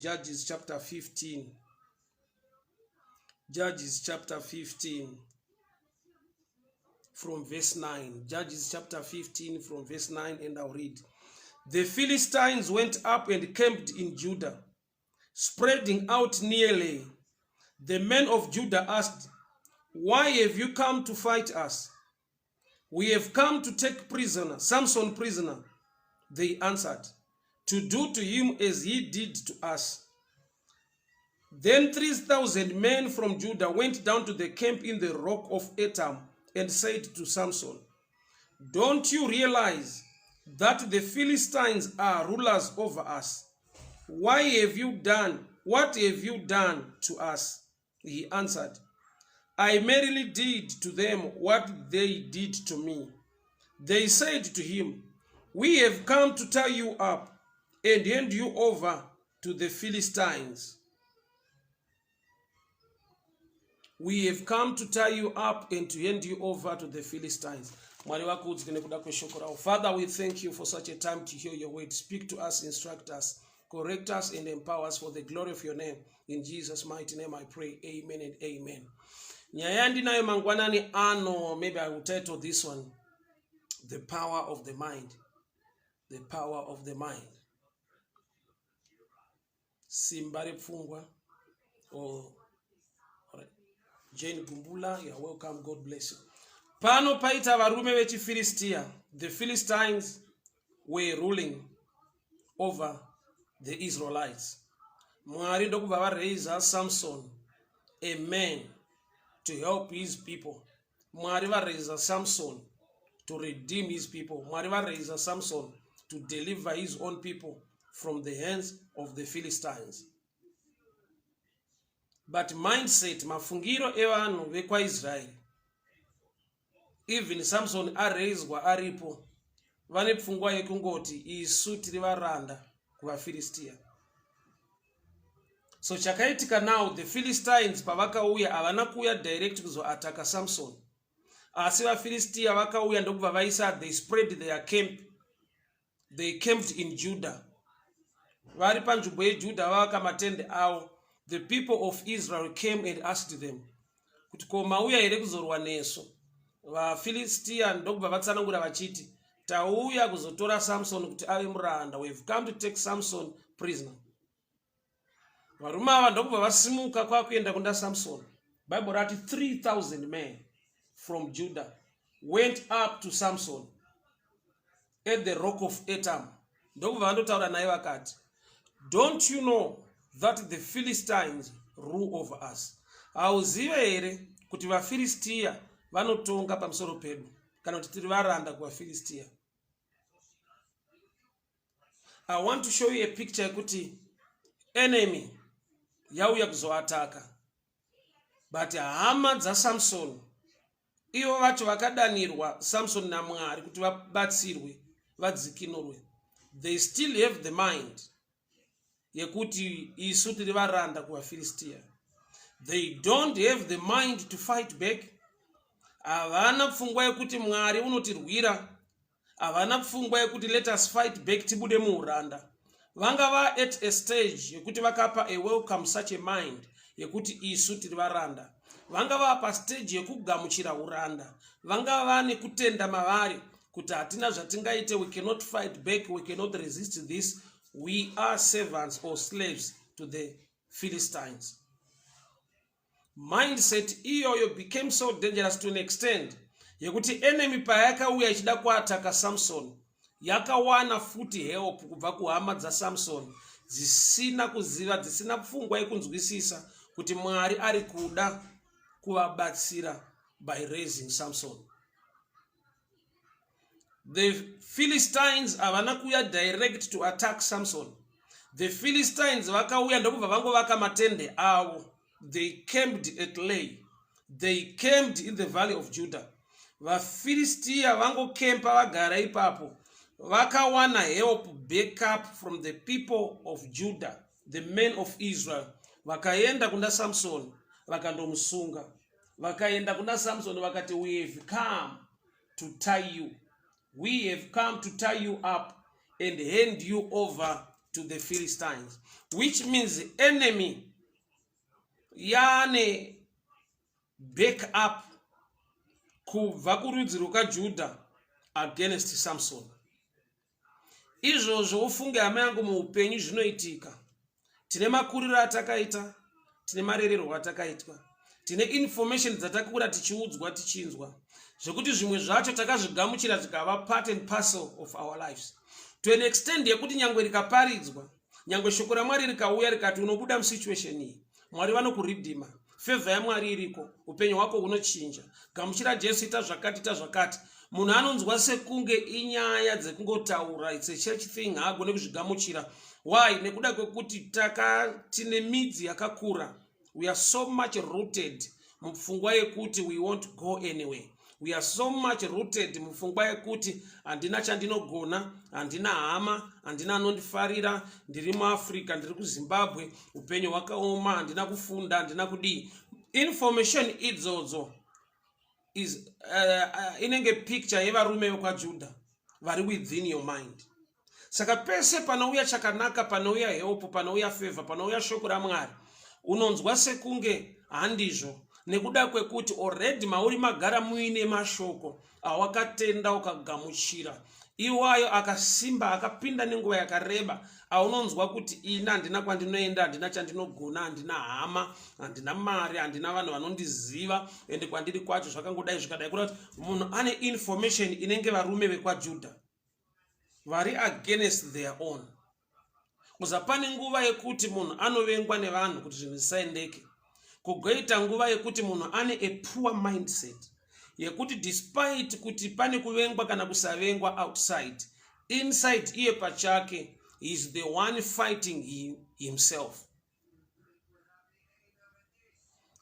Judges chapter 15. Judges chapter 15 from verse 9. Judges chapter 15 from verse 9, and I'll read. The Philistines went up and camped in Judah, spreading out nearly. The men of Judah asked, "Why have you come to fight us?" "We have come to take prisoner, Samson prisoner," they answered, "to do to him as he did to us." Then 3,000 men from Judah went down to the camp in the rock of Etam and said to Samson, "Don't you realize that the Philistines are rulers over us? What have you done to us?" He answered, "I merely did to them what they did to me." They said to him, "We have come to tie you up and hand you over to the Philistines." We have come to tie you up and to hand you over to the Philistines. Father, we thank you for such a time to hear your word. Speak to us, instruct us, correct us, and empower us for the glory of your name. In Jesus' mighty name I pray. Amen and amen. Nyayandi nayo mangwanani ano, maybe I will title this one, The Power of the Mind. The Power of the Mind. Simba repfungwa or Jane Gumbula, you are welcome. God bless you. Pano paita varume vechi Philistia. The Philistines were ruling over the Israelites. Mwari ndokubva vareisa Samson, a man, to help his people. Mwari vareisa Samson to redeem his people. Mwari vareisa Samson to deliver his own people from the hands of the Philistines. But mindset, mafungiro evanhu vekwa Israel, even Samson arezwa aripo, vane pfungwa yekungoti isu tiri varanda kuva Philistia. So chakaitika now, the Philistines pavakauya havana kuuya direct kuzoataka Samson, asi vaPhilistia vakauya ndokubva vaisa, they spread their camp. They camped in Judah. Vari panzvimbo yeJudha vavaka matende avo. The people of Israel came and asked them, kuti ko mauya here kuzorwa nesu? VaPhilistia ndokubva vatsanangura vachiti, tauya kuzotora Samson kuti ave muranda. We have come to take Samson prisoner. Varume ava ndokubva vasimuka kwakuenda kunda Samson. Bible rati 3,000 men from Judah went up to Samson at the rock of Etam. Ndokubva vandotaura naye vakati, "Don't you know that the Philistines rule over us?" Hauziva here kuti vaPhilistia vanotonga pamusoro pedu, kana kuti tiri varanda kuvaPhilistia. I want to show you a picture yekuti enemy yauya kuzoataka, but hama dzaSamson ivo vacho vakadanirwa Samson naMwari kuti vabatsirwe vadzikinurwe. They still have the mind yekuti isu tiri varanda kuvaPhilistia. They don't have the mind to fight back. Havana pfungwa yekuti Mwari unotirwira. Havana pfungwa yekuti let us fight back tibude muuranda. Vanga va at a stage yekuti vakapa a welcome such a mind yekuti isu tiri varanda. Vanga va pa stage yekugamuchira uranda. Vanga va nekutenda mavari kuti hatina zvatingaite, we cannot fight back, we cannot resist this. We are servants or slaves to the Philistines. Mindset iyoyo became so dangerous to an extent yekuti enemy payakauya ichida kuataka Samson, yakawana futi help kubva kuhama dzaSamson dzisina kuziva, dzisina pfungwa yekunzwisisa kuti Mwari ari kuda kuvabatsira by raising Samson. The Philistines havana kuya direct to attack Samson. The Philistines vakauya ndokubva vangovaka matende avo. They camped at Lay. They camped in the valley of Judah. VaPhilistia vangokempa vagara ipapo. Vakawana help, backup from the people of Judah, the men of Israel. Vakaenda kunda Samson, vakandomusunga. Vakaenda kunda Samson vakati, "We have come to tie you. We have come to tie you up and hand you over to the Philistines, which means the enemy yane back up kubva kurudzi rwakaJudha against Samson. Izvozvo ufunge hama yangu muupenyu zvinoitika. Tine makuriro atakaita, tine marererwo atakaitwa, tine information dzatakura tichiudzwa tichinzwa, zvekuti zvimwe zvacho takazvigamuchira zvikava part and parcel of our lives, to an extent yekuti nyangwe rikaparidzwa, nyangwe shoko raMwari rikauya rikati unobuda musituation iyi, Mwari vanokuridhima, favor yaMwari iriko, upenyu hwako hunochinja, gamuchira Jesu, ita zvakati. Munhu anonzwa sekunge inyaya dzekungotaura, it's a church thing, haagone kuzvigamuchira. Why? Nekuda kwekuti tine midzi yakakura. We are so much rooted mupfungwa yekuti we won't go anywhere. We are so much rooted mupfungwa yekuti handina chandinogona, handina hama, handina anondifarira, ndiri muAfrica, ndiri kuZimbabwe, upenyu hwakaoma, handina kufunda, handina kudii. Information idzodzo is inenge picture yevarume vekwaJudha vari within your mind. Saka pese panouya chakanaka, panouya help, panouya favor, panouya shoko raMwari, unonzwa sekunge handizvo, nekuda kwekuti already mauri magara muine mashoko awakatenda ukagamuchira. Iwayo akasimba, akapinda nenguva yakareba, aunonzwa kuti ina handina kwandinoenda, handina chandinogona, handina hama, handina mari, handina vanhu vanondiziva, ende kwandiri kwacho zvakangodai zvikadai. Kuti munhu ane information inenge varume vekwaJudha vari against their own. Kuza pane nguva yekuti munhu anovengwa nevanhu kuti zvinhu zvisaendeke, kugoita nguva yekuti munhu ane a poor mindset yekuti despite kuti pane kuvengwa kana kusavengwa outside, inside iye pachake is the one fighting himself.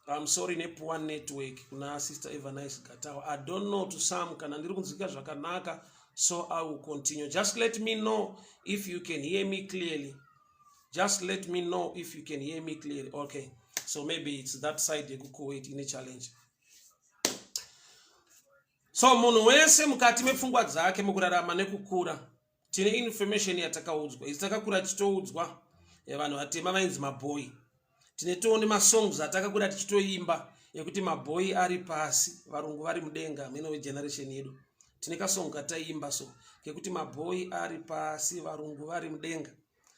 I'm sorry, ne poor network kuna Sister Evangelist Gatawa. I don't know to some kana ndiri kunzwika zvakanaka, so I will continue. Just let me know if you can hear me clearly. Just let me know if you can hear me clearly. Okay, so maybe it's that side yekukuwait in a challenge. So munhu wese mukati mepfungwa dzake mukurarama nekukura, tine information yatakaudzwa, itakakura tichitoudzwa vanhu vatema vainzi maboy. Tine tone masongs atakakura tichitoimba yekuti maboy ari pasi, varungu vari mudenga, meno wegeneration yedu. Tine kasong kataimba so kekuti maboy ari pasi, varungu vari mudenga.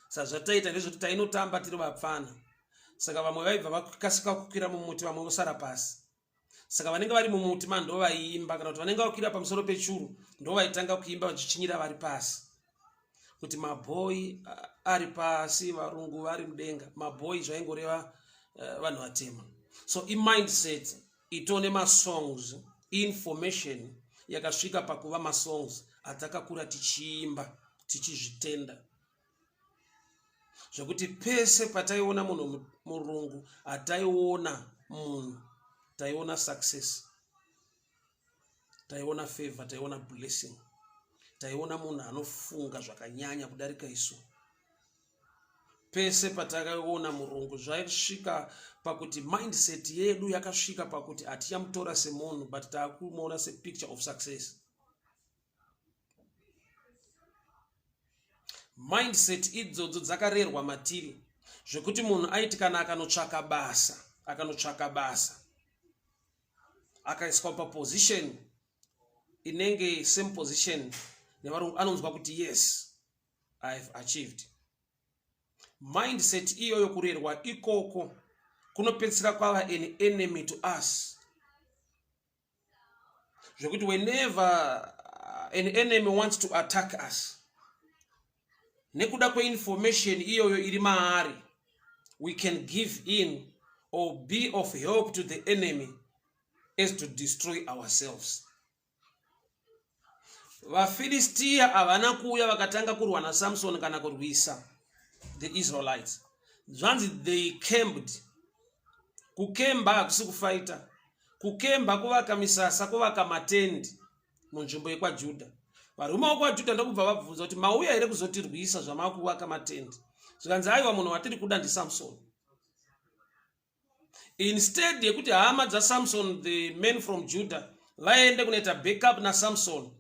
Saka zvataita ndezvekuti tainotamba tiri vapfana. Saka vamwe vaibva vakasika kukwira mumuti, vamwe vosara pasi. Saka vanenge vari mumuti ndo vaiimba, kana kuti vanenge vakwira pamusoro pechuru ndo vaitanga kuimba vachichinyira vari pasi. Kuti maboy ari pasi, varungu vari mudenga. Maboy zvaingoreva vanhu vatema. So mindset itone masongs, information yakasvika pakuva masongs atakakura tichiimba, tichizvitenda. Zvokuti pese pataiona munhu murungu, ataiona munhu, taiona success, taiona favor, taiona blessing, taiona munhu anofunga zvakanyanya kudarika isu. Pese patakaona murungu zvaisvika pakuti mindset yedu yakasvika pakuti atichamutora semunhu but takumuona se picture of success. Mindset idzodzo dzakarerwa matiri zvekuti munhu aiti kana akanotsvaka basa akaiswa paposition inenge same position nevarungu, anonzwa kuti yes, I have achieved. Mindset iyoyo kurerwa ikoko kunopedzisira kwava an enemy to us. Zvekuti whenever an enemy wants to attack us, nekuda kweinformation iyoyo iri maari, we can give in or be of help to the enemy as to destroy ourselves. VaFilistia havana kuuya vakatanga kurwa naSamson kana kurwisa the Israelites. Zvanzi they camped. Kukemba hakusi kufaita. Kukemba kuvaka misasa, kuvaka matendi munzvimbo yekwaJudha. Varume vekwaJudha ndokubva vabvunza kuti mauya here kuzotirwisa zvamavakuvaka matendi. Zvikanzi aiwa munhu watiri kuda ndiSamson. Instead yekuti hama dzaSamson, the men from Judah, vaende kunoita backup naSamson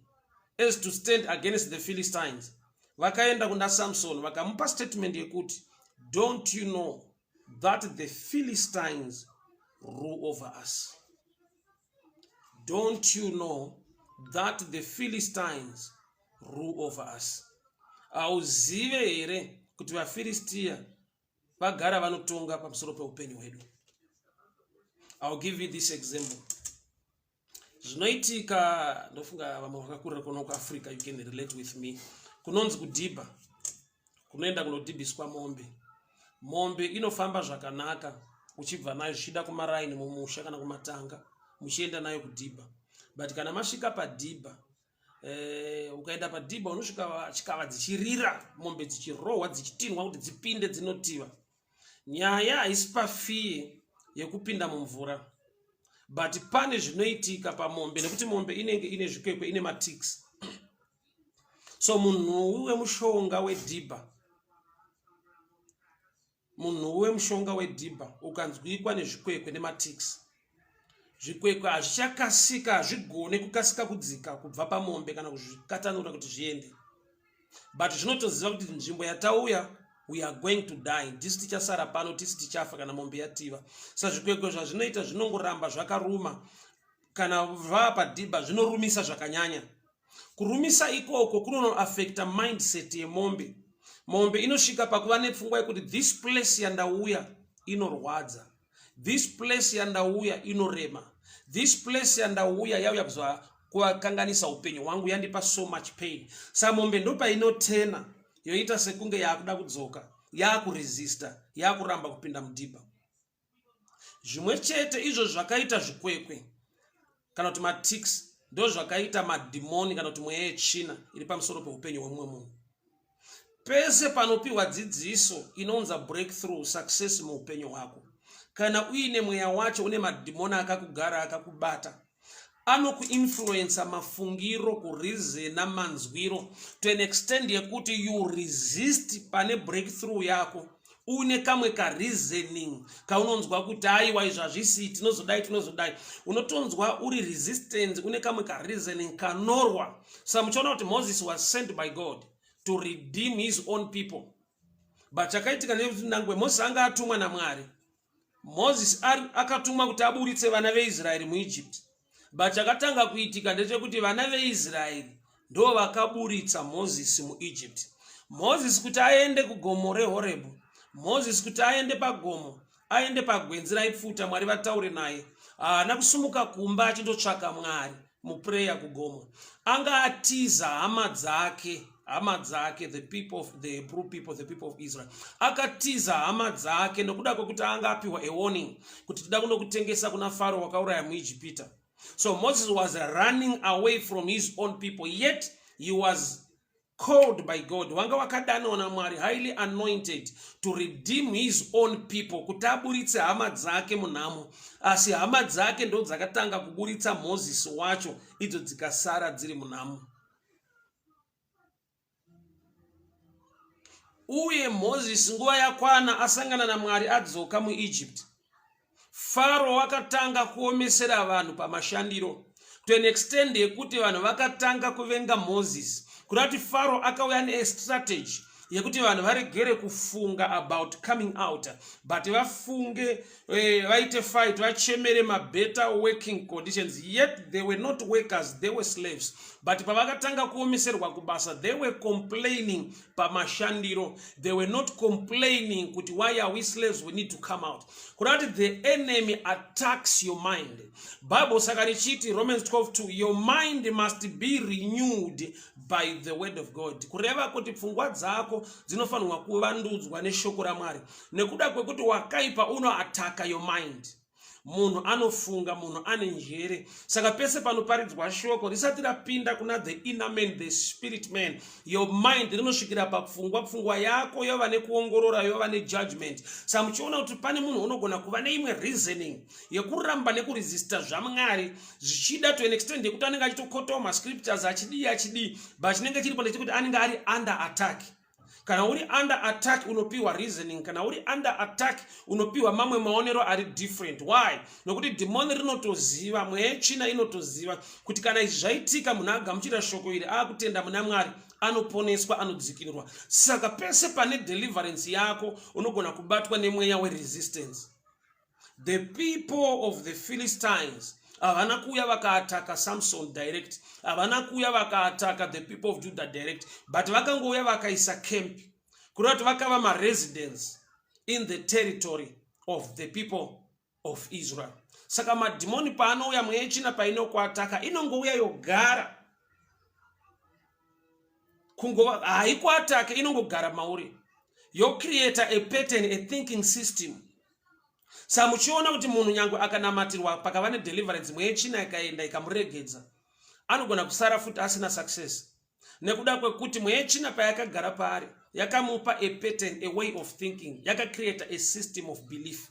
as to stand against the Philistines, vakaenda kuna Samson vakamupa statement yekuti, don't you know that the Philistines rule over us? Don't you know that the Philistines rule over us? Auzive here kuti vaFilistia vagara vanotonga pamusoro peupenyu hwedu. I'll give you this example. Zvinoitika ndofunga vamwe vakakurira kuno kuAfrica, you can relate with me. Kunonzi kudhibha, kunoenda kunodhibhiswa mombe. Mombe inofamba zvakanaka uchibva nayo zvichida kumaraini mumusha kana kumatanga muchienda nayo kudhibha. But kana masvika padhibha, ukaenda padhibha unosvika chikava dzichirira, mombe dzichirohwa dzichitinhwa kuti dzipinde dzinotiva. Nyaya haisi pafiye yekupinda mumvura, but pane zvinoitika pamombe nekuti mombe inenge ine zvikwekwe, ine matics. So munhu wemushonga wedhibha, ukanzwikwa nezvikwekwe nematics, zvikwekwe hazvichakasika, hazvigone kukasika kudzika kubva pamombe kana kuzvikatanura kuti zviende. But zvinotoziva kuti nzvimbo yatauya, we are going to die. Tisi tichasara pano, tisi tichafa kana mombe yativa. Sa zvikwekwe zvazvinoita zvinongoramba zvakaruma. Kana vava padhibha zvinorumisa zvakanyanya. Kurumisa ikoko kunoaffecta mindset yemombe. Mombe inosvika pakuva nepfungwa yekuti this place yandauya inorwadza. This place yandauya inorema. This place yandauya yauya kukanganisa upenyu hwangu, yandipa so much pain. Sa mombe ndopa inotena yoita sekunge yakuda kudzoka, yakuresista, yakuramba kupinda mudhibha. Zvimwe chete izvo zvakaita zvikwekwe kana kuti matics ndo zvakaita madhimoni kana kuti mweya yetsvina iri pamusoro peupenyu hwemumwe munhu. Pese panopiwa dzidziso inonza breakthrough, success muupenyu hwako, kana uine mweya wacho une madhimoni akakugara akakubata, anokuinfluensa mafungiro, kurizena, manzwiro to an extent yekuti you resist pane breakthrough yako. Une kamwe ka reasoning kaunonzwa kuti aiwa izvazvisi tinozodai, unotonzwa uri resistance, une kamwe ka reasoning kanorwa. So muchaona kuti Moses was sent by God to redeem his own people. But chakaitika ndechekuti nangwe Moses anga atumwa naMwari, Moses akatumwa kuti aburitse vana veIsraeri muEgypt. But chakatanga kuitika ndechekuti vana veIsraeri ndo vakaburitsa Moses muEgypt. Moses kuti aende kugomo reHorebu, Moses kuti aende pagomo, aende pagwenzi raipfuta Mwari vataure naye, haana kusumuka kumba achindotsvaka Mwari muprayer kugomo. Anga atiza hama dzake, the people of Israel. Akatiza hama dzake nokuda kwekuti anga apiwa a warning kuti tida kunokutengesa kuna Pharaoh wakauraya muIjipita. So Moses was running away from his own people, yet he was called by God. Wanga wakadanwa na Mwari, highly anointed to redeem his own people, kuti aburitse hama dzake munhamo. Asi hama dzake ndo dzakatanga kuburitsa Moses wacho, idzo dzikasara dziri munhamo. Uye Moses nguva yakwana asangana na Mwari adzoka muEgypt, Pharaoh wakatanga kuomesera vanhu pamashandiro to an extent yekuti vanhu vakatanga kuvenga Moses. Kurati Pharaoh akauya nestrategy yekuti vanhu varegere kufunga about coming out, but vafunge vaite fight, vachemere better working conditions. Yet they were not workers, they were slaves. But pavakatanga kuomeserwa kubasa, they were complaining pamashandiro. They were not complaining kuti why are we slaves, we need to come out. Kurati the enemy attacks your mind. Bible sakarichiti Romans 12:2, your mind must be renewed by the word of God. Kureva kuti pfungwa dzako dzinofanirwa kuvandudzwa neshoko raMwari. Nekuda kwekuti wakaipa uno ataka your mind. Munhu anofunga, munhu ane njere. Saka pese panoparidzwa shoko risati rapinda kuna the inner man, the spirit man, your mind rinosvikira pfungwa yako yova nekuongorora, yova nejudgment. Saka muchiona kuti pane munhu unogona kuva neimwe reasoning yekuramba nekuresista zvaMwari zvichida to an extent yekuti anenge achitokotoma scriptures achidi, but chinenge chiripo ndechekuti anenge ari under attack. Kana uri under attack unopiwa reasoning, kana uri under attack unopiwa mamwe maonero ari different. Why? Nokuti demoni rinotoziva, mweya yetsvina inotoziva kuti kana izvi zvaitika munhu agamuchira shoko iri akutenda muna Mwari, anoponeswa, anodzikinurwa. Saka pese pane deliverance yako unogona kubatwa nemweya weresistance. The people of the Philistines havana kuuya vakaataka Samson direct, havana kuuya vakaataka the people of Judah direct, but vakangouya vakaisa camp kureva kuti vakava maresidents in the territory of the people of Israel. Saka madhimoni paanouya mweya yechina painokuataka inongouya yogara, haikuatake, inongogara mauri, yocreata a pattern, a thinking system. Saka muchiona kuti munhu nyangwe akanamatirwa pakava nedeliverance, mweya yechina ikaenda ikamuregedza, anogona kusara futi asina success, nekuda kwekuti mweya yechina payakagara paari yakamupa a pattern, a way of thinking, yakacreata a system of belief.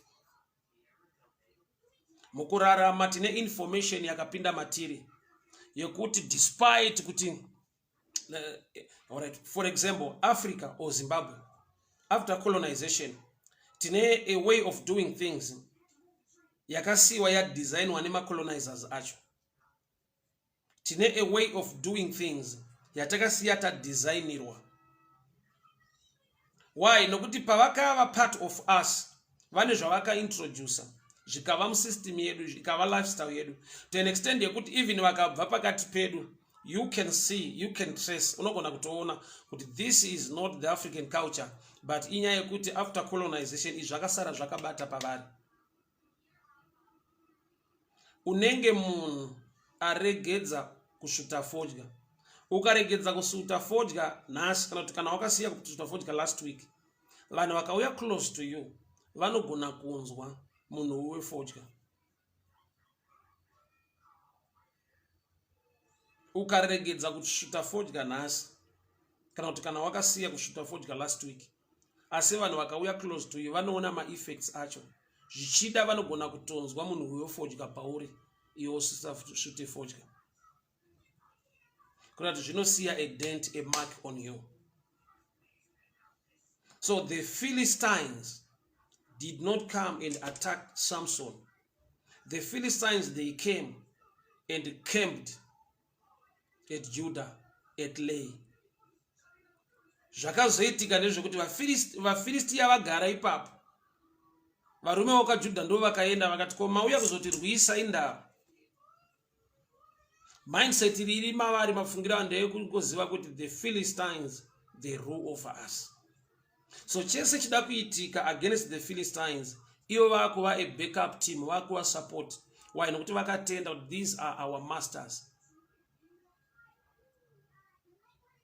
Mukurarama tine information yakapinda matiri yekuti despite kuti alright, for example Africa or Zimbabwe after colonization tine a way of doing things yakasiwa ya design wanema colonizers acho. Tine a way of doing things yatakasiya ta designirwa. Why? Nokuti pavakava part of us vane zvavaka introduce zvikava musystem yedu, zvikava lifestyle yedu, to an extent yekuti even vakabva pakati pedu, you can see, you can trace, unogona kutoona kuti this is not the African culture, but inyaya yekuti after colonization izvakasara zvakabata pavari. Unenge munhu aregedza kusvuta fodya, ukaregedza kusvuta fodya nhasi, kana kuti kana wakasiya kusvuta fodya last week, vanhu vakauya close to you vanogona kunzwa munhu wefodya. Ukaregedza kusvuta fodya nhasi, kana kuti kana wakasiya kusvuta fodya last week, asi vanhu vakauya close to you vanoona ma-effects acho, zvichida vanogona kutonzwa munhu wefodya pauri iwe usisasvute fodya, kuna kuti zvinosiya a dent, a mark on you. So the Philistines did not come and attack Samson. The Philistines, they came and camped at Judah, at Lay. Zvakazoitika ndezvekuti vaFilistia vagara ipapo, varume vakaJudha ndo vakaenda vakati ko mauya kuzotirwisa indava. Mindset riri mavari mafungira ndeyekuziva kuti the Philistines, they rule over us. So chese chida kuitika against the Philistines, ivo vakuva a backup team, vakuva support. Why? Nokuti vakatenda kuti these are our masters.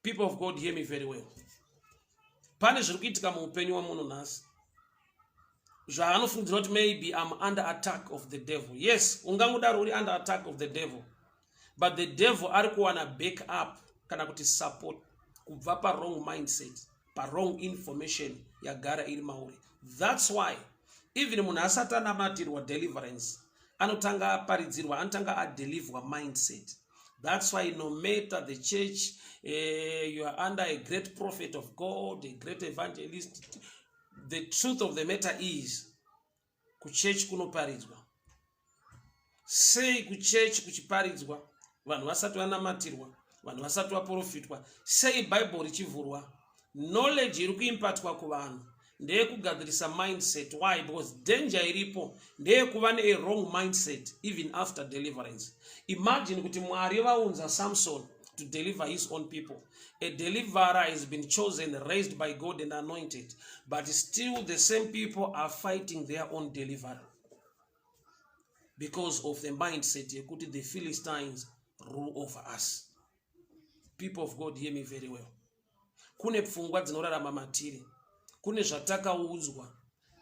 People of God, hear me very well. Pane zviri kuitika muupenyu wamunhu nhasi, zvaanofungira kuti maybe I'm under attack of the devil. Yes, ungangodaro uri under attack of the devil, but the devil ari kuwana back up kana kuti support kubva pa wrong mindset, pa wrong information yagara iri mauri. That's why even munhu asati anamatirwa deliverance, anotanga aparidzirwa, anotanga adeliverwa mindset. That's why no matter the church, you are under a great prophet of God, a great evangelist, the truth of the matter is kuchurch kunoparidzwa. Sei kuchurch kuchiparidzwa, vanhu vasati vanamatirwa, vanhu vasati vaprofitwa, sei Bible richivhurwa, knowledge iri kuimpatwa kuvanhu ndeyekugadzirisa mindset. Why? Because danger iripo ndeyekuva ne a wrong mindset even after deliverance. Imagine kuti Mwari vaunza Samson to deliver his own people. A deliverer has been chosen, raised by God and anointed, but still the same people are fighting their own deliverer because of the mindset yekuti the Philistines rule over us. People of God, hear me very well. Kune pfungwa dzinorarama matiri, kune zvatakaudzwa,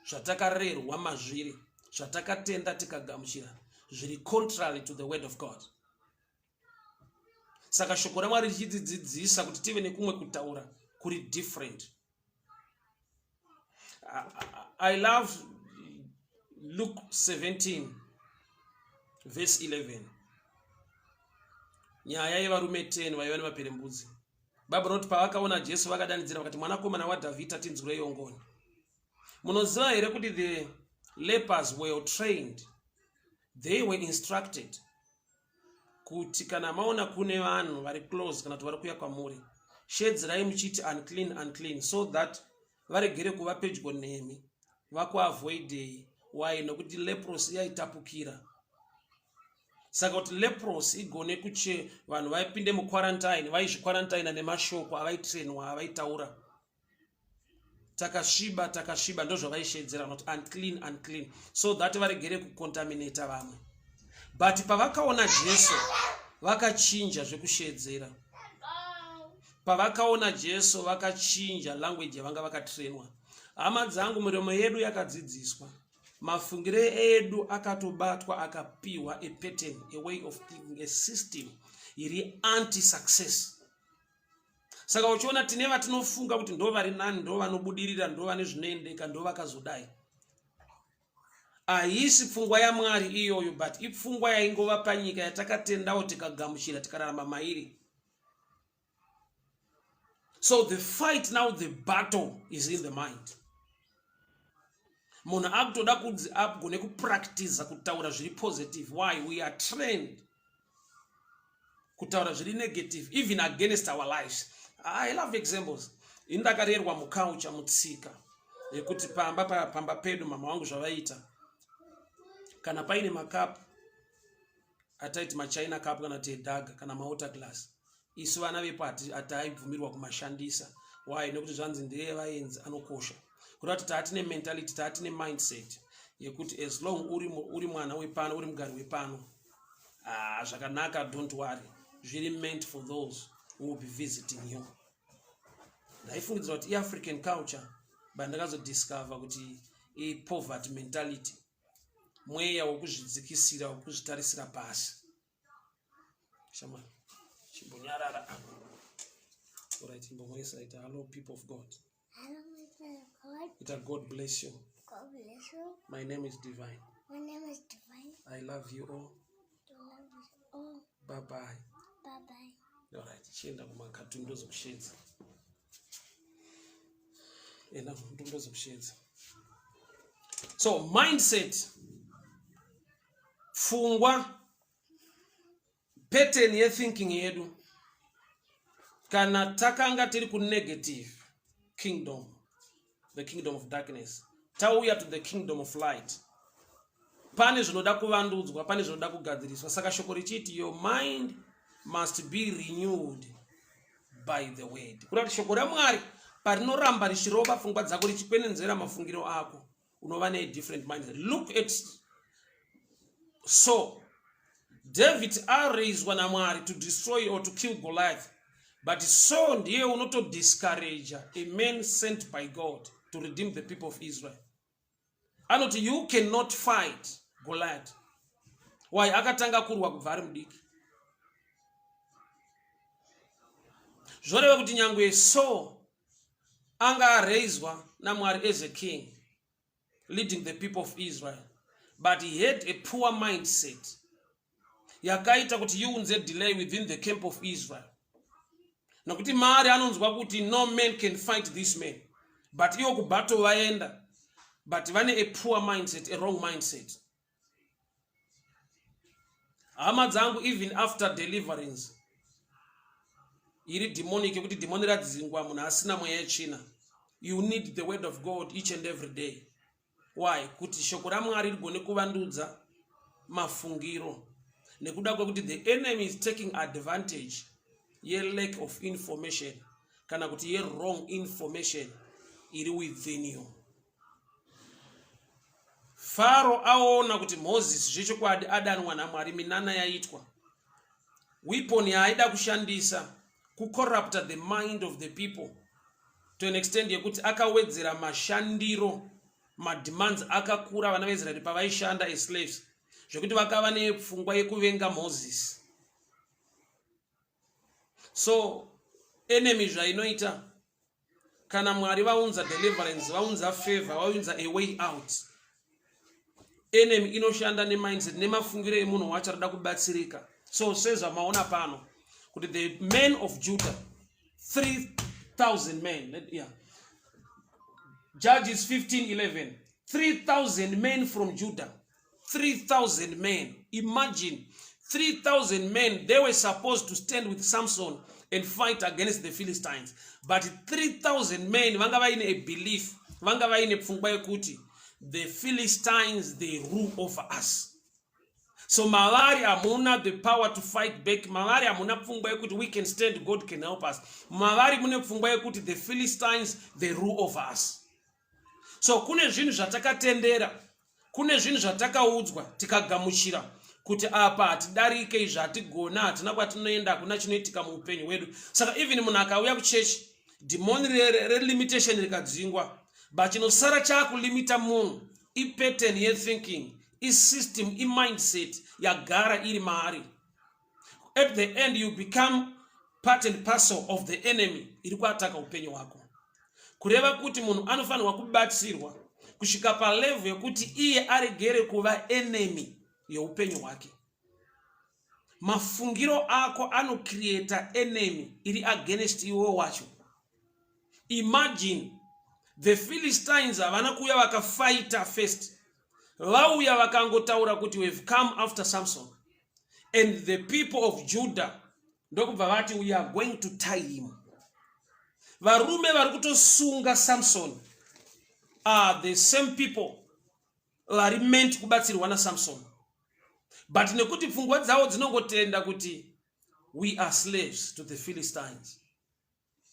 zvatakarerwa mazviri, zvatakatenda tikagamuchira, zviri contrary to the word of God. Saka shoko raMwari richidzidzisa kuti tive nekumwe kutaura kuri different. I love Luke 17 verse 11. Nyaya yevarume 10 vaiva nevaperembudzi. Bible not pavakaona Jesu vakadanidzira vakati mwanakomana waDhavhidhi tinzwirei ngoni. Munoziva here kuti the lepers were trained, they were instructed kuti kana maona kune vanhu vari close kana kuti vari kuya kwamuri, Shedzirai muchiti unclean, unclean, so that varegere kuva pedyo nemi, vakuavoidei. Why? Nokuti leprosy yaitapukira. Saka kuti leprosy igone kuche vanhu vaipinde muquarantine, vaizvikwarantine nemashoko avaitrainwa avaitaura. Takashiba, takashiba, ndozvo vaishedzera, not unclean, unclean, so that varegere kucontaminate vamwe. But pavakaona Jesu vakachinja zvekushedzera. Pavakaona Jesu vakachinja language yavanga vakatrainwa. Hama dzangu, miromo yedu yakadzidziswa, mafungire edu akatobatwa, akapiwa a pattern, a way of thinking, a system iri anti-success. Saka uchiona tine vatinofunga kuti ndo vari nani, ndo vanobudirira, ndo vane zvinoendeka, ndo vakazodai. Haisi pfungwa yaMwari iyoyo, but ipfungwa yaingova panyika yatakatendawo tikagamuchira tikararama mairi. So the fight now, the battle is in the mind. Munhu akutoda kunzi agone kupractice kutaura zviri positive. Why? We are trained kutaura zviri negative, even against our lives. I love examples. Indakarerwa mukaucha mutsika yekuti pamba pedu mama wangu zvavaita, kana paine makapu ataiti machina cup kana tedaga kana mawater glass, isu vana vepo hataibvumirwa kumashandisa. Why? Nekuti zvanzi ndeyevaenzi anokosha. Kurati taatine mentality, taatine mindset yekuti as long uri mwana wepano, uri mugari wepano, zvakanaka, don't worry, zviri meant for those who will be visiting you. Ndaifungidzira kuti African culture bandakazodiscover kuti poverty mentality, mweya wokuzvidzikisira, wokuzvitarisira pasi. Shamani chimbonyarara. Alright, imbomwesa ita hello people of God. Hello, God. Ita God bless you. God bless you. My name is Divine. My name is Divine. I love you all. I love you all. Bye bye. Bye bye. Alright, chienda kumakatundo zokushedza. Ena kutundo zokushedza. So mindset, pfungwa, pattern ye thinking yedu, kana takanga tiri ku negative kingdom, the kingdom of darkness, tauya to the kingdom of light, pane zvinoda kuvandudzwa, pane zvinoda kugadziriswa. Saka shoko richiti your mind must be renewed by the word. Kurati shoko raMwari parinoramba richirova pfungwa dzako, richikwenenzera mafungiro ako, unova ne different mindset. Look at Saul. David araiswa naMwari to destroy or to kill Goliath, but Saul ndiye unoto discourage a man sent by God to redeem the people of Israel. Anoti you cannot fight Goliath. Why? Akatanga kurwa kubva ari mudiki. Zvoreva kuti nyangwe Saul anga araiswa naMwari as a king, leading the people of Israel, but he had a poor mindset yakaita kuti iunze delay within the camp of Israel. Nokuti Mwari anonzwa kuti no man can fight this man, but iyo kubattle vaenda, but vane a poor mindset, a wrong mindset. Hama dzangu, even after deliverance iri demonic yekuti demoni radzingwa munhu asina mweya yechina, you need the word of God each and every day. Why? Kuti shoko raMwari rigone kuvandudza mafungiro, nekuda kwekuti the enemy is taking advantage ye lack of information, kana kuti ye wrong information iri within you. Pharaoh aona kuti Moses zvechokwadi adanwa naMwari, minana yaitwa, weapon yaaida kushandisa kucorrupta the mind of the people to an extent yekuti akawedzera mashandiro, mademands akakura vana veIsraeri pavaishanda as slaves, zvekuti vakava nepfungwa yekuvenga Moses. So enemy zvainoita, kana Mwari vaunza deliverance, vaunza favor, vaunza a way out, enemy inoshanda nemindset, nemafungiro emunhu wacho arida kubatsirika. So says maona pano kuti the men of Judah, 3,000 men, yeah, Judges 15:11, 3,000 men from Judah, 3,000 men. Imagine 3,000 men. They were supposed to stand with Samson and fight against the Philistines. But 3,000 men vanga vaine a belief, vanga vaine pfungwa yekuti the Philistines, they rule over us. So Malari amuna the power to fight back. Malari amuna pfungwa yekuti we can stand, God can help us. Malari mune pfungwa yekuti the Philistines, they rule over us. So kune zvinhu zvatakatendera, kune zvinhu zvatakaudzwa tikagamuchira kuti apa hatidarike izvi hatigona, hatina kwatinoenda, kuna chinoitika muupenyu hwedu. Saka even munhu akauya kuchechi, demon relimitation rikadzingwa, but chinosara chakulimita munhu ipattern yethinking, isystem, imindset yagara iri maari. At the end you become part and parcel of the enemy iri kuataka upenyu hwako. Kureva kuti munhu anofanirwa kubatsirwa kusvika palevel yekuti iye aregere kuva enemy yeupenyu hwake. Mafungiro ako anocreata enemy iri against iwe wacho. Imagine the Philistines havana kuuya vakafighta first. Vauya vakangotaura kuti we have come after Samson, and the people of Judah ndokubva vati we are going to tie him. Varume vari kutosunga Samson are the same people vari meant kubatsirwa naSamson, but nekuti pfungwa dzavo dzinongotenda kuti we are slaves to the Philistines,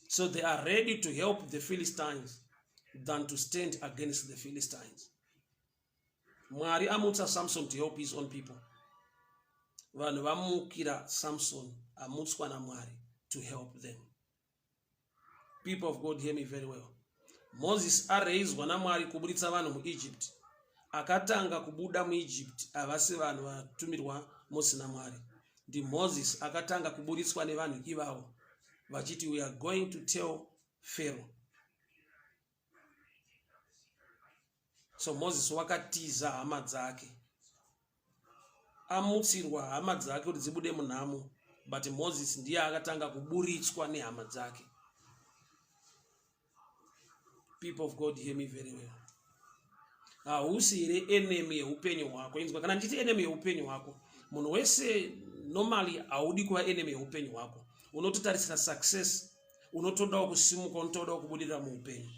so they are ready to help the Philistines than to stand against the Philistines. Mwari amutsa Samson to help his own people. Vanhu vamukira Samson amutswa naMwari to help them. People of God, hear me very well. Moses araiswa naMwari kubuditsa vanhu muEgypt. Akatanga kubuda muEgypt avasi vanhu vatumirwa Mose naMwari. Ndi Moses akatanga kubuditswa nevanhu ivavo vachiti we are going to tell Pharaoh. So Moses wakatiza hama dzake, amutsirwa hama dzake kuti dzibude munhamo, but Moses ndiye akatanga kuburitswa nehama dzake. People of God, hear me very well. Hausi here enemy yeupenyu hwako. Inzwa kana nditi enemy yeupenyu hwako, munhu wese normally haudi kuva enemy yeupenyu hwako. Unototarisira success, unotodawo kusimuka, unotodawo kubudirira muupenyu.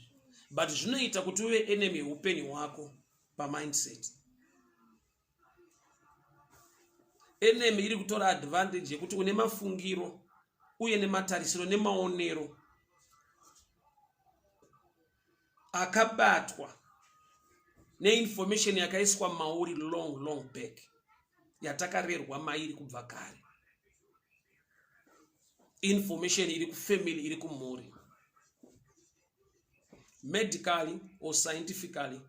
But zvinoita kuti uve enemy yeupenyu hwako pamindset. Enemy iri kutora advantage yekuti une mafungiro uye nematarisiro nemaonero akabatwa neinformation yakaiswa mauri long back yatakarerwa mairi kubva kare. Information iri kufamily, iri kumhuri. Medically or scientifically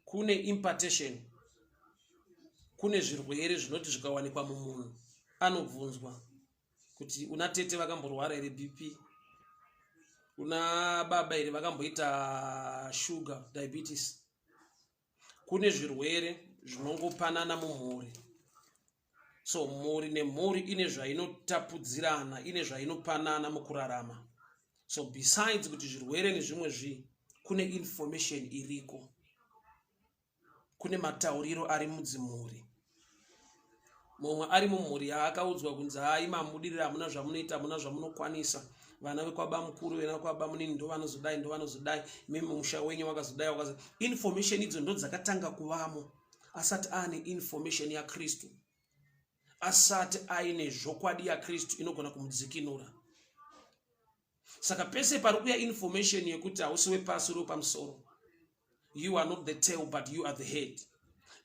kune impartation, kune zvirwere zvinoti zvikawanikwa mumunhu anobvunzwa kuti una tete vakamborwara ere BP, una baba ere vakamboita sugar, diabetes. Kune zvirwere zvinongopanana mumhuri. So mhuri nemhuri ine zvainotapudzirana, ine zvainopanana mukurarama. So besides kuti zvirwere nezvimwe zvi, kune information iriko, kune matauriro ari mudzimhuri. Mumwe ari mumhuri yaakaudzwa kunzi hai mamudirira, hamuna zvamunoita, hamuna zvamunokwanisa, vana vekwaba mukuru, vana vekwaba munini ndo vanozodai, mimi musha wenyu wakazodai. Information idzo ndo dzakatanga kuvamo asati ane information ya Kristu, asati aine zvokwadi ya Kristu inogona kumudzikinura. Saka pese parikuya information yekuti hausi wepasi uri pamusoro, you are not the tail but you are the head,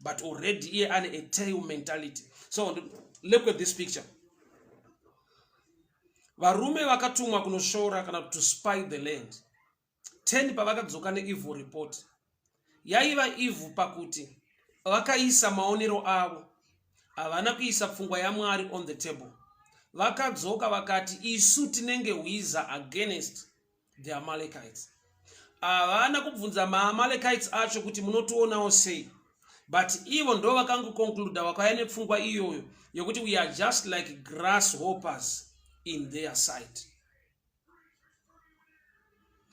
but already iye ane a tail mentality. So look at this picture. Varume vakatumwa kunoshora kana to spy the land. 10 pavakadzoka neevil report. Yaiva evil pakuti vakaisa maonero avo, havana kuisa pfungwa yaMwari on the table. Vakadzoka vakati isu tinenge hwiza against the Amalekites. Havana kubvunza maAmalekites acho kuti munotoonawo sei, but ivo ndo vakangoconcluda vakauya nepfungwa iyoyo yokuti we are just like grasshoppers in their sight.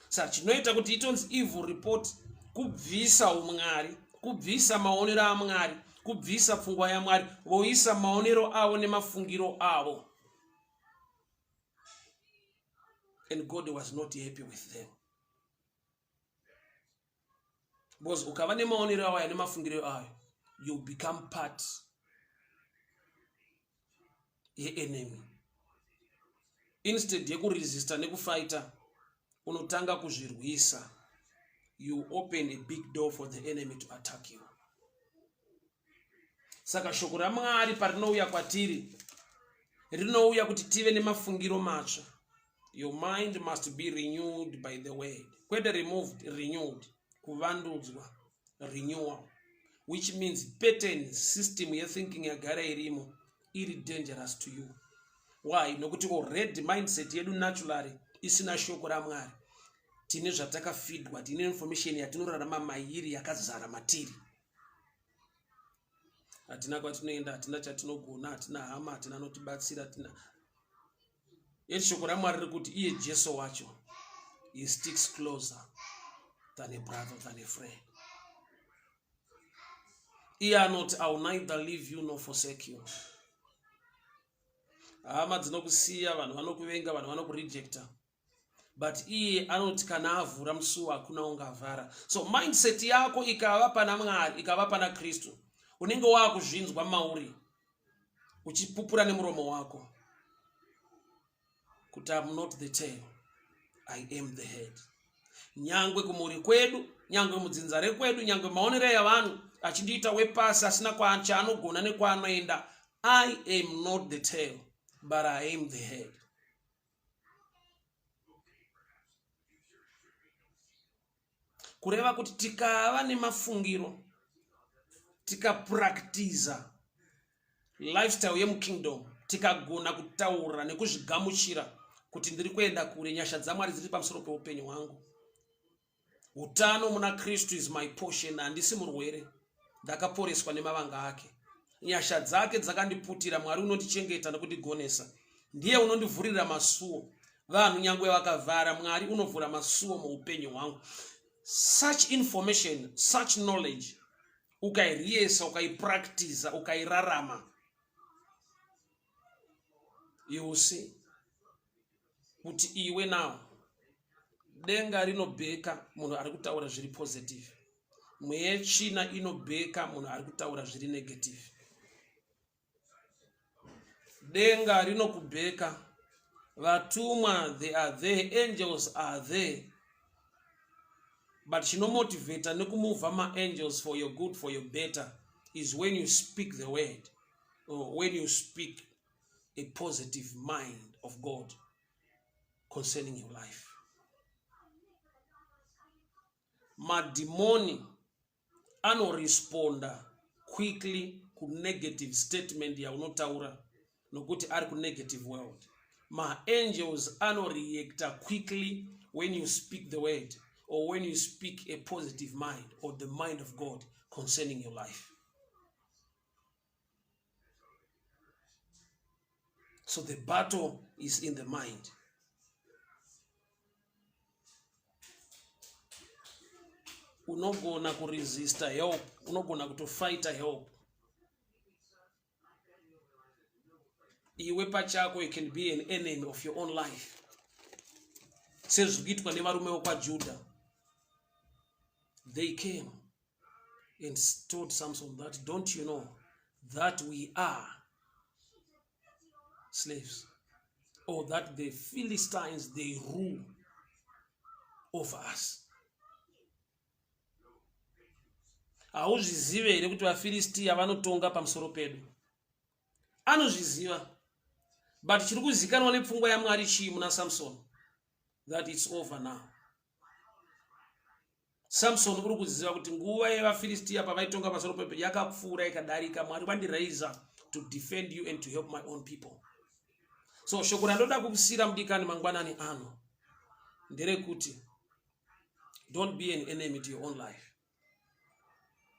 Saka chinoita kuti itonzi evil report kubvisa umwari, kubvisa maonero aMwari, kubvisa pfungwa yaMwari, voisa maonero avo nemafungiro avo. and God was not happy with them. Because ukava nemaonero ayo nemafungiro ayo, you become part ye-enemy. Instead yekuresista nekufighta, unotanga kuzvirwisa. You open a big door for the enemy to attack you. Saka shoko raMwari parinouya kwatiri, rinouya kuti tive nemafungiro matsva. Your mind must be renewed by the word. Kwete removed, renewed. Kuvandudzwa, renewal. Which means pattern, system yethinking yagara irimo, iri dangerous to you. Why? Nokuti already mindset yedu naturally isina shoko raMwari. Tine zvatakafeedwa, tine information yatinorarama mairi yakazara matiri. Hatina kwatinoenda, hatina chatinogona, hatina hama, hatina notibatsira, hatina. Yeti shoko raMwari rikuti iye Jesu wacho, he sticks closer than a brother, than a friend. Iye anoti, I will neither leave you nor forsake you. Hama dzinokusiya, vanhu vanokuvenga, vanhu vanokurejecta. But iye anoti kana avhura musuwo hakuna ungavhara. So mindset yako ikava pana Mwari, ikava pana Kristu, unenge wakuzvinzwa mauri, uchipupura nemuromo wako, kuti I am not the tail, I am the head. Nyangwe kumuri kwedu, nyangwe mudzinzare kwedu, nyangwe maonero yavanhu achindiita wepasi asina kwaanogona nekwaanoenda, I am not the tail, but I am the head. Kureva kuti tikava nemafungiro, tikapractiza lifestyle yemukingdom, tikagona kutaura nekuzvigamuchira kuti ndiri kuenda kure, nyasha dzaMwari dziri pamusoro peupenyu hwangu. Utano muna Kristu is my portion, handisi murwere, ndakaporeswa nemavanga ake. Nyasha dzake dzakandiputira, Mwari unondichengeta nokutigonesa. Ndiye unondivhurira masuo. Vanhu nyangwe vakavhara, Mwari unovhura masuo muupenyu hwangu. Such information, such knowledge, ukairiesa, ukaipractiza, ukairarama, you will see kuti iwe now denga rinobheka munhu ari kutaura zviri positive, mwechina inobheka munhu ari kutaura zviri negative. Denga rinokubheka, vatumwa they are there, angels are there, but chinomotivate nekumuvha ma-angels for your good, for your better, is when you speak the word, or when you speak a positive mind of God concerning your life. Madimoni anoresponda quickly ku negative statement ya unotaura nokuti ari ku negative world. Ma-angels anoreacta quickly when you speak the word, or when you speak a positive mind, or the mind of God concerning your life. So the battle is in the mind. Unogona kuresista help, unogona kutofighta help. Iwe pachako, you can be an enemy of your own life. Sezvikuitwa nevarume vokwaJudha. They came and told Samson that, don't you know that we are slaves, or that the Philistines, they rule over us? Hauzvizive here kuti vaFilistia vanotonga pamusoro pedu? Anozviziva, but chiri kuzikanwa nepfungwa yaMwari chii muna Samson? That it's over now. Samson uri kuziva kuti nguva yevaFilistia pavaitonga pamusoro pedu yakapfuura ikadarika. Mwari vandiraisa to defend you and to help my own people. So shoko randoda kukusira mudikani mangwanani ano nderekuti, don't be an enemy to your own life.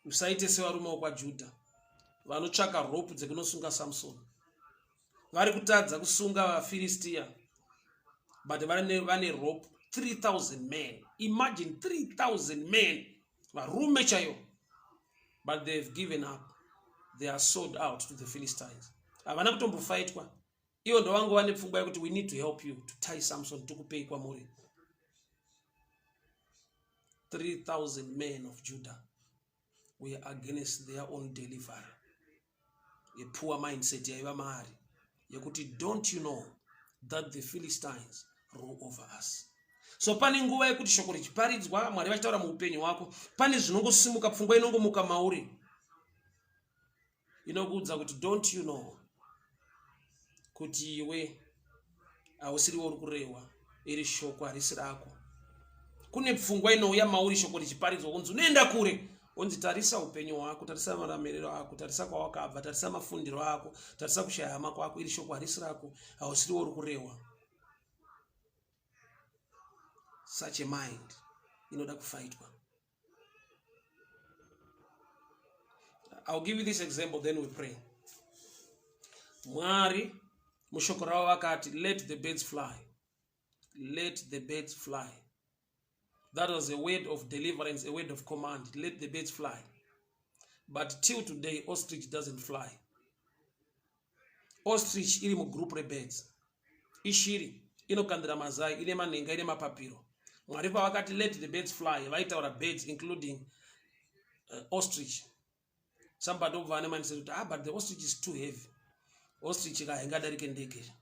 Usaite sevarume vokwaJudha vanotsvaka rope dzekunosunga Samson. Vari kutadza kusunga vaFilistia, but vane rope 3,000 men. Imagine 3,000 men, varume chaivo, but they've given up. They are sold out to the Philistines. Havana kutombofaitwa, Iyo ndo wangu wane pfungwa yekuti we need to help you to tie Samson tukupei kwa muri. 3,000 men of Judah were against their own deliverer. A poor mindset yaiva maari yekuti don't you know that the Philistines rule over us. So pane nguva yekuti shoko richiparidzwa Mwari vachitaura muupenyu wako, pane zvinongosimuka pfungwa inongomuka mauri inokuudza kuti don't you know kuti iwe hausiriwo uri kurehwa, iri shoko harisi rako. Kune pfungwa inouya mauri shoko richiparidzwa kunzi unoenda kure, onzi tarisa upenyu hwako, tarisa maramiriro ako, tarisa kwawakabva, tarisa mafundiro ako, tarisa kushaya hama kwako, iri shoko harisi rako, hausiriwo uri kurehwa. Such a mind inoda kufaitwa. I'll give you this example, then we pray. Mwari mushoko ravo vakati, let the birds fly. Let the birds fly. That was a word of deliverance, a word of command. Let the birds fly. But till today, ostrich doesn't fly. Ostrich iri mu group rebirds. Ishiri inokandira mazai, ine manenga, ine mapapiro. Mwari pavakati let the birds fly, vaitaura birds including ostrich. Somebody over and said, but the ostrich is too heavy. Ostrich ingadarike ndege.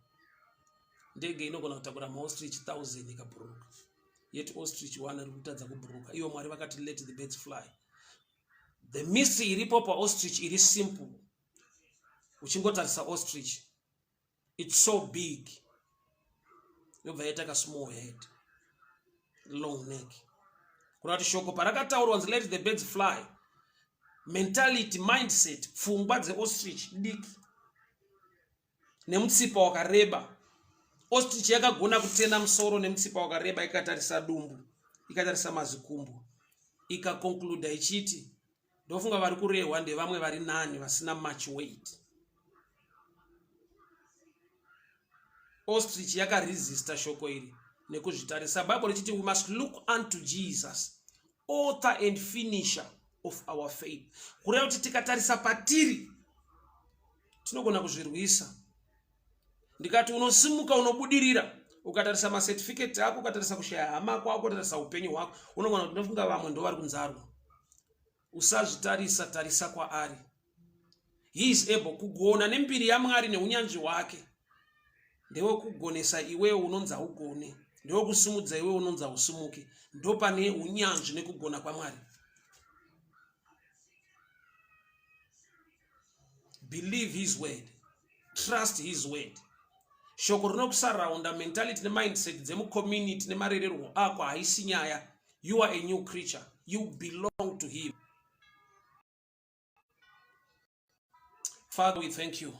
Ndege inogona kutakura ostrich 1,000 ikaburuka. Yet ostrich wana rikutadza kuburuka. Iwo Mwari vakati let the birds fly. The mystery iripo pa ostrich iri simple. Uchingotarisa ostrich, it's so big. Yobva yataka small head, long neck. Kurati shoko parakataurwa wanzi let the birds fly. Mentality, mindset, pfungwa dzeostrich diki nemutsipa wakareba. Ostrich yakagona kutena musoro nemutsipa wakareba, ikatarisa dumbu, ikatarisa mazikumbu, ikakonkluda ichiti ndofunga vari kurehwa ndevamwe vari nani vasina much weight. Ostrich yakaresista shoko iri nekuzvitarisa. Bible richiti we must look unto Jesus, author and finisher of our faith. Kureva kuti tikatarisa patiri tinogona kuzvirwisa. Ndikati unosimuka unobudirira ukatarisa macertificate ako, ukatarisa kushaya hama kwako, ukatarisa upenyu hwako, unogona kuti ndofunga vamwe ndo vari kunzarwa. Usazvitarisa, tarisa kwaari. He is able kugona nembiri yaMwari neunyanzvi hwake. Ndewe kugonesa iwe unonza ugone, ndewe kusumudza iwe unonza usumuke. Ndo pane unyanzvi nekugona kwaMwari. Believe his word, trust his word. Shoko rinokusaraunda mentality ne mindset dzemu community nemarererwo ako haisi nyaya. You are a new creature, you belong to him. Father, we thank you.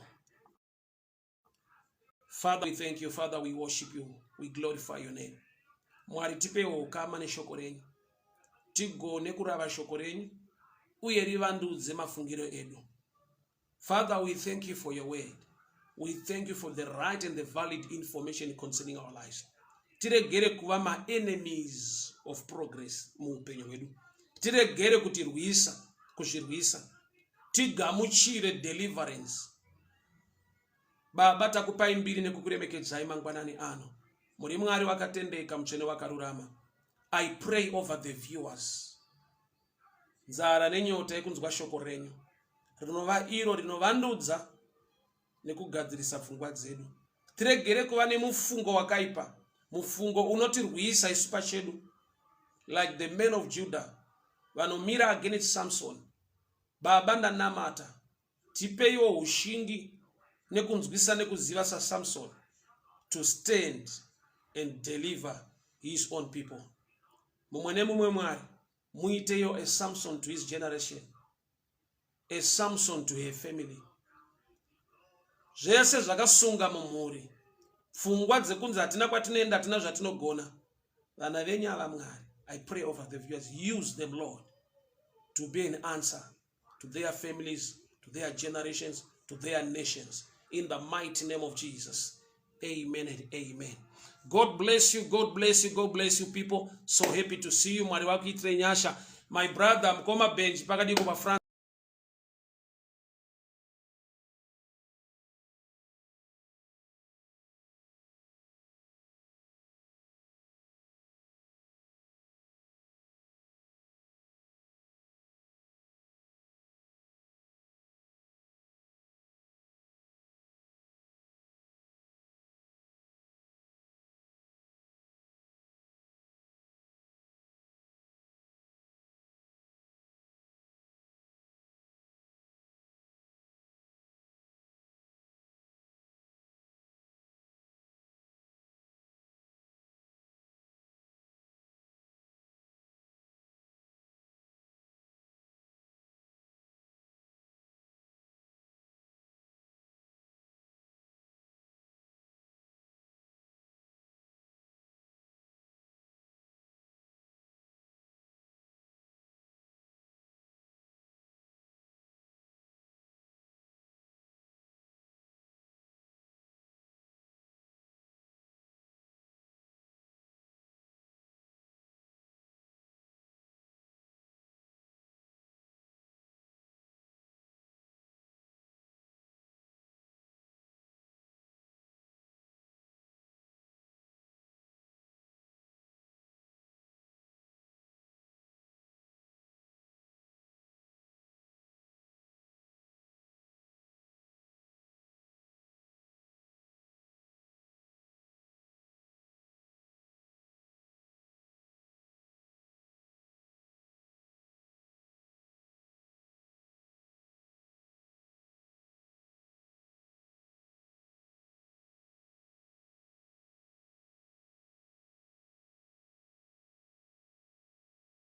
Father, we thank you. Father, we worship you. We glorify your name. Mwari tipewo ukama neshoko renyu. Tigone kurava shoko renyu uye rivandudze mafungiro edu. Father, we thank you for your word. We thank you for the right and the valid information concerning our lives. Tiregere kuva ma enemies of progress muupenyu hwedu. Tiregere kutirwisa, kuzvirwisa. Tigamuchire deliverance. Baba takupai mbiri nekukuremekedzai mangwanani ano. Muri Mwari wakatendeka, mutsvene wakarurama. I pray over the viewers. Nzara nenyota yekunzwa shoko renyu rinova iro rinovandudza nekugadzirisa pfungwa dzedu. Tiregere kuva nemufungo wakaipa, mufungo unotirwisa isu pachedu, like the men of Judah vanomira against Samson. Baba ndanamata, tipeiwo ushingi nekunzwisa nekuziva saSamson to stand and deliver his own people. Mumwe nemumwe Mwari muiteyo a Samson to his generation, a Samson to her family. Zvese zvakasunga mumhuri, pfungwa dzekunzi hatina kwatinoenda, hatina zvatinogona, vana venyu ava Mwari, I pray over the viewers, use them Lord to be an answer to their families, to their generations, to their nations, in the mighty name of Jesus. Amen and amen. God bless you, God bless you, God bless you people. So happy to see you. Mwari wakuitire nyasha. My brother Mkoma Benji pakadiko pa France.